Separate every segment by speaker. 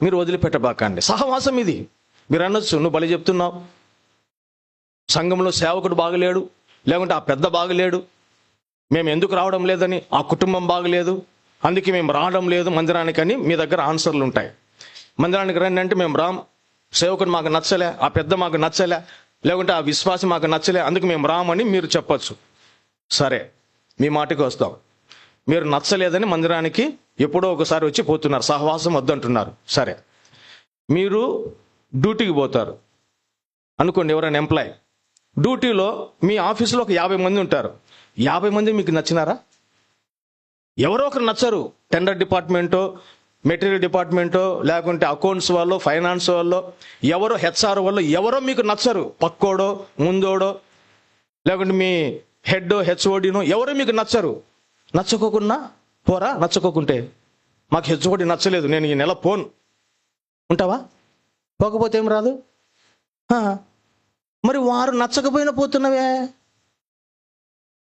Speaker 1: మీరు వదిలిపెట్టబాకండి. సహవాసం ఇది. మీరు అనొచ్చు, నువ్వు బలి చెప్తున్నావు, సంఘంలో సేవకుడు బాగలేడు, లేకుంటే ఆ పెద్ద బాగలేడు, మేము ఎందుకు రావడం లేదని, ఆ కుటుంబం బాగలేదు, అందుకే మేము రావడం లేదు మందిరానికి అని మీ దగ్గర ఆన్సర్లు ఉంటాయి. మందిరానికి రండి అంటే మేము రాం, సేవకుడు మాకు నచ్చలే, ఆ పెద్ద మాకు నచ్చలే, లేకుంటే ఆ విశ్వాసం మాకు నచ్చలే, అందుకు మేము రామని మీరు చెప్పచ్చు. సరే, మీ మాటకి వస్తాం. మీరు నచ్చలేదని మందిరానికి ఎప్పుడో ఒకసారి వచ్చి పోతున్నారు, సహవాసం వద్దంటున్నారు. సరే, మీరు డ్యూటీకి పోతారు అనుకోండి, ఎవరైనా ఎంప్లాయ్ డ్యూటీలో మీ ఆఫీసులో ఒక 50 మంది ఉంటారు. 50 మంది మీకు నచ్చినారా? ఎవరో ఒకరు నచ్చరు. టెండర్ డిపార్ట్మెంటో, మెటీరియల్ డిపార్ట్మెంటో, లేకుంటే అకౌంట్స్ వాళ్ళు, ఫైనాన్స్ వాళ్ళు, ఎవరో హెచ్ఆర్ వాళ్ళు, ఎవరో మీకు నచ్చరు. పక్కోడో, ముందోడో, లేకుంటే మీ హెడ్ హెచ్ఓడినో ఎవరో మీకు నచ్చరు. నచ్చకోకున్నా పోరా, నచ్చకోకుంటే మాకు హెచ్ఓడి నచ్చలేదు, నేను ఈ నెల పోను ఉంటావా? పోకపోతే ఏం రాదు. మరి వారు నచ్చకపోయినా పోతున్నవే.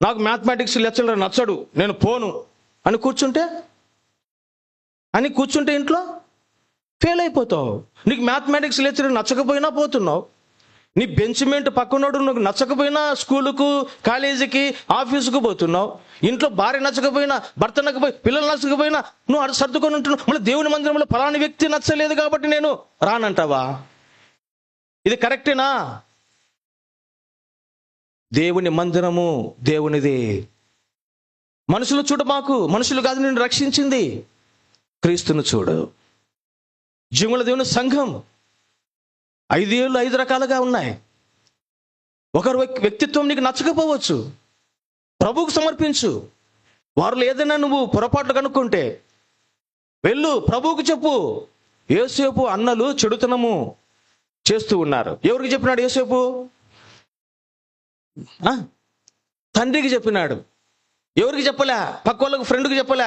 Speaker 1: నాకు మ్యాథమెటిక్స్ లెక్చరర్ నచ్చడు, నేను పోను అని కూర్చుంటే ఇంట్లో ఫెయిల్ అయిపోతావు. నీకు మ్యాథమెటిక్స్ లెక్చరర్ నచ్చకపోయినా పోతున్నావు. నీ బెంచ్మెంట్ పక్కనోడు నువ్వు నచ్చకపోయినా స్కూలుకు, కాలేజీకి, ఆఫీసుకు పోతున్నావు. ఇంట్లో భార్య నచ్చకపోయినా, భర్త నచ్చకపోయి, పిల్లలు నచ్చకపోయినా నువ్వు అటు సర్దుకొని ఉంటున్నావు. మళ్ళీ దేవుని మందిరంలో ఫలాని వ్యక్తి నచ్చలేదు కాబట్టి నేను రానంటావా? ఇది కరెక్టేనా? దేవుని మందిరము దేవునిది. మనుషులు చూడ మాకు, మనుషులు కాదు నిన్ను రక్షించింది, క్రీస్తును చూడు. జీవుల దేవుని సంఘం 5 ఏళ్ళు 5 రకాలుగా ఉన్నాయి. ఒకరు వ్యక్తిత్వం నీకు నచ్చకపోవచ్చు, ప్రభువుకు సమర్పించు. వారిలో ఏదైనా నువ్వు పొరపాట్లు కనుక్కుంటే వెళ్ళు, ప్రభువుకు చెప్పు. యోసేపు అన్నలు చెడుతనము చేస్తూ ఉన్నారు. ఎవరికి చెప్పినాడు యోసేపు? తండ్రికి చెప్పినాడు. ఎవరికి చెప్పలే? పక్క వాళ్ళకు, ఫ్రెండ్కి చెప్పలే.